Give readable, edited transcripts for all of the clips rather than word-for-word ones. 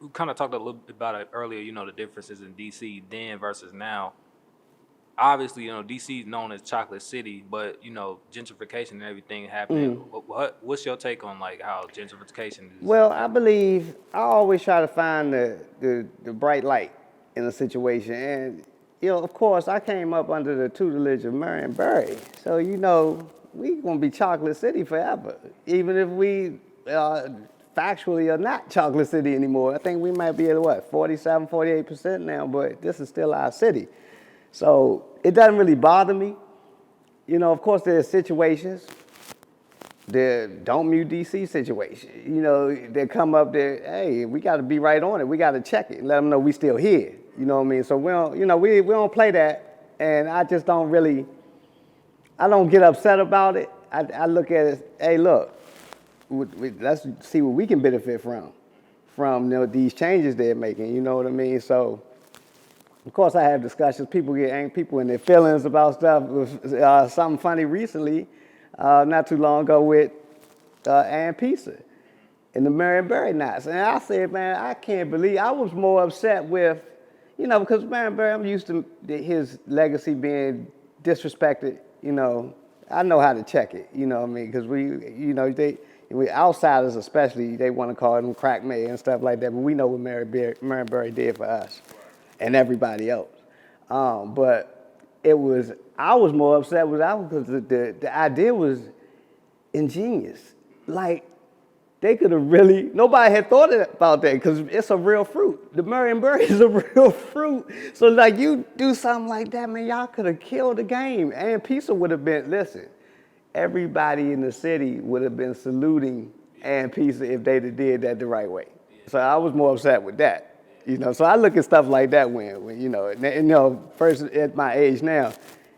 we kind of talked a little bit about it earlier. The differences in DC then versus now. Obviously, DC is known as Chocolate City, but gentrification and everything happening. What's your take on like how gentrification is Well, I happening? believe I always try to find the bright light in a situation. And, of course, I came up under the tutelage of Marion Barry. So, we going to be Chocolate City forever, even if we factually are not Chocolate City anymore. I think we might be at what, 47, 48% now, but this is still our city. So it doesn't really bother me. Of course, there's situations, the don't mute DC situation. They come up there, hey, we got to be right on it. We got to check it and let them know we still here. You know what I mean? So we don't, we don't play that. And I just don't really, I don't get upset about it. I look at it, hey, look, let's see what we can benefit from these changes they're making. You know what I mean? So, of course, I have discussions. People get angry, people in their feelings about stuff. Something funny recently, not too long ago with Ann Pizza and the Marion Barry Knots. And I said, man, I can't believe, I was more upset with, because Marion Barry, I'm used to his legacy being disrespected. I know how to check it, you know what I mean? Because we outsiders especially, they want to call him crack mayor and stuff like that, but we know what Marion Barry did for us and everybody else. But I was more upset with that because the idea was ingenious. Like, they could have really, nobody had thought about that because it's a real fruit. The Marion Barry is a real fruit. So like you do something like that, man, y'all could have killed the game. And Pizza would have been, listen, everybody in the city would have been saluting Ann Pizza if they'd have did that the right way. So I was more upset with that. So I look at stuff like that when first at my age now,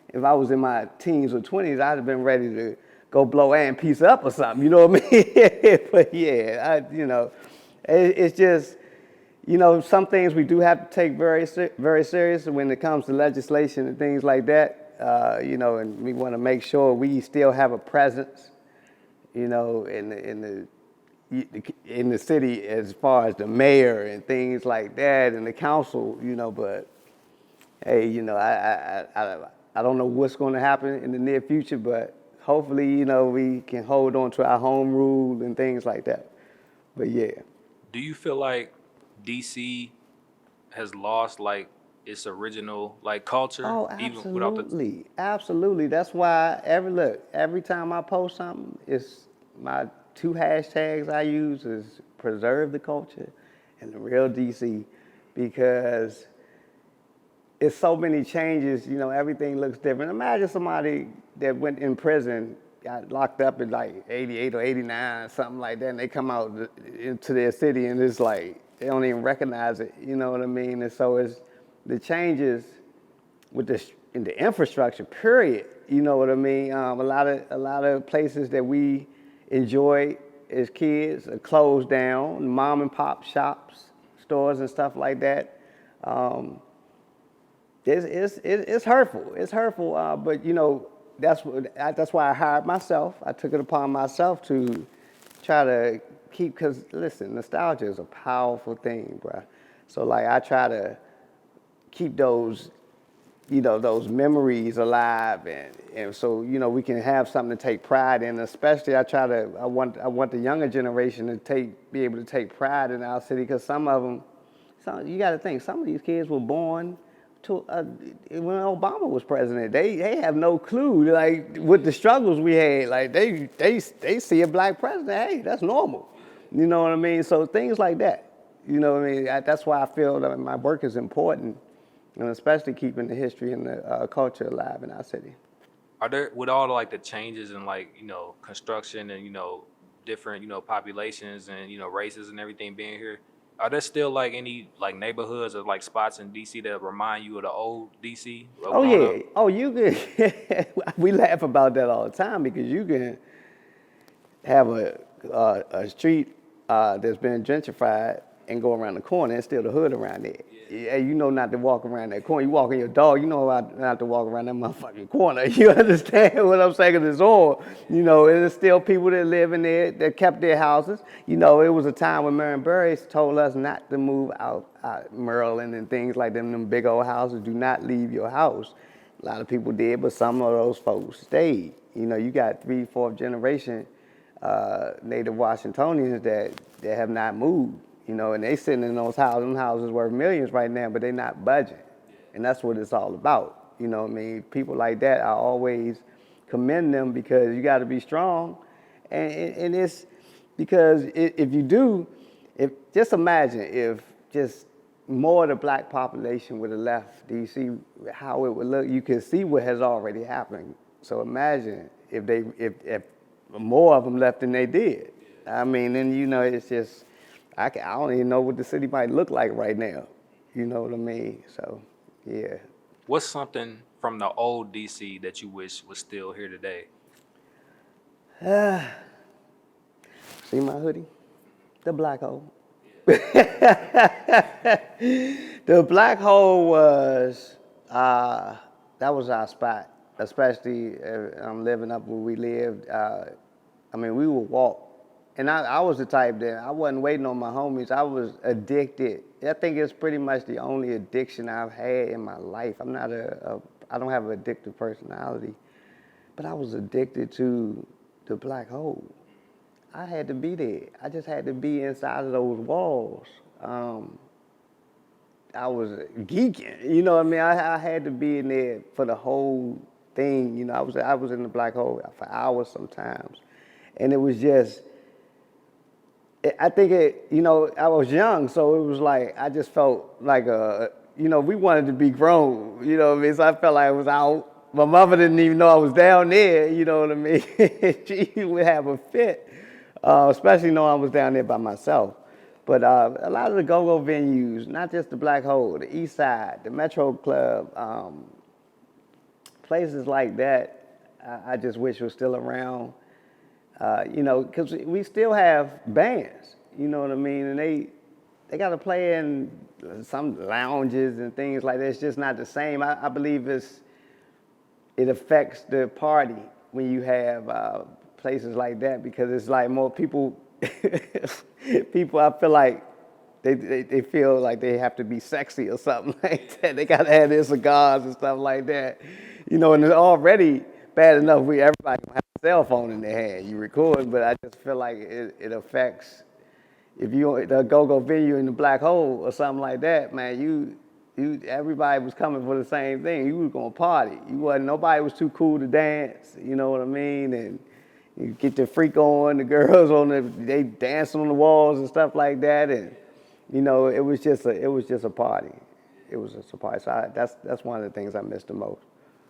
if I was in my teens or 20s, I'd have been ready to go blow Ann Pizza up or something, you know what I mean? But yeah, it's just, some things we do have to take very, very serious when it comes to legislation and things like that, and we want to make sure we still have a presence, in the city as far as the mayor and things like that and the council, but hey, I don't know what's going to happen in the near future, but hopefully, we can hold on to our home rule and things like that. But yeah. Do you feel like DC has lost like its original like culture, Oh, even without the? absolutely. Absolutely. That's why every time I post something, it's my 2 hashtags I use is preserve the culture and the real DC, because it's so many changes, everything looks different. Imagine somebody that went in prison, got locked up in like 88 or 89, something like that, and they come out into their city and it's like, they don't even recognize it, you know what I mean? And so it's the changes with in the infrastructure, period, you know what I mean? A lot of places that we enjoyed as kids are closed down, mom and pop shops, stores and stuff like that. It's hurtful. It's hurtful, but that's why I hired myself. I took it upon myself to try to keep, because listen, nostalgia is a powerful thing, bruh. So like I try to keep those memories alive, and so we can have something to take pride in. Especially I want the younger generation to be able to take pride in our city, because some of them, you got to think, some of these kids were born to when Obama was president. They have no clue like with the struggles we had. Like they see a black president, hey, that's normal. You know what I mean? So things like that. You know what I mean? That's why I feel that my work is important, and especially keeping the history and the culture alive in our city. Are there, with all like the changes in like construction and different populations and races and everything being here, are there still like any like neighborhoods or like spots in DC that remind you of the old DC Oh growing yeah. up? Oh, you can. We laugh about that all the time, because you can have a street that's been gentrified, and go around the corner, and still the hood around there. Yeah, you know not to walk around that corner. You walking your dog, you know not to walk around that motherfucking corner. You understand what I'm saying? 'Cause it's all, you know, and there's still people that live in there that kept their houses. You know, it was a time when Marion Barry told us not to move out Maryland and things like them big old houses. Do not leave your house. A lot of people did, but some of those folks stayed. You know, you got 3, 4th generation Native Washingtonians that have not moved, you know, and they sitting in those houses. Them houses worth millions right now, but they not budging. And that's what it's all about. You know what I mean? People like that, I always commend them because you got to be strong. And it's because if you do, just imagine if just more of the black population would have left DC, how it would look. You can see what has already happened. So imagine if more of them left than they did. I mean, and you know, it's just, I don't even know what the city might look like right now. You know what I mean? So, yeah. What's something from the old DC that you wish was still here today? See my hoodie? The black hole. The black hole was, that was our spot, especially I'm living up where we lived. I mean, we would walk. And I was the type that I wasn't waiting on my homies. I was addicted. I think it's pretty much the only addiction I've had in my life. I'm not I don't have an addictive personality, but I was addicted to the black hole. I had to be there. I just had to be inside of those walls. I was geeking, you know what I mean? I had to be in there for the whole thing. You know, I was in the black hole for hours sometimes. And it was just, I think you know, I was young, so it was like, I just felt like you know, we wanted to be grown, you know what I mean? So I felt like I was out. My mother didn't even know I was down there, you know what I mean? She would have a fit, especially knowing I was down there by myself. But a lot of the go-go venues, not just the Black Hole, the East Side, the Metro Club, places like that, I just wish were still around. You know, because we still have bands, you know what I mean? And they got to play in some lounges and things like that. It's just not the same. I believe it affects the party when you have places like that, because it's like more people, people, I feel like they feel like they have to be sexy or something like that. They got to have their cigars and stuff like that. You know, and it's already bad enough everybody have a cell phone in their hand. You record, but I just feel like it affects, if you the go-go venue in the Black Hole or something like that, man, everybody was coming for the same thing. You was gonna party. Nobody was too cool to dance, you know what I mean? And you get the freak on, the girls they dancing on the walls and stuff like that, and you know, it was just a party. It was just a party. So that's one of the things I miss the most.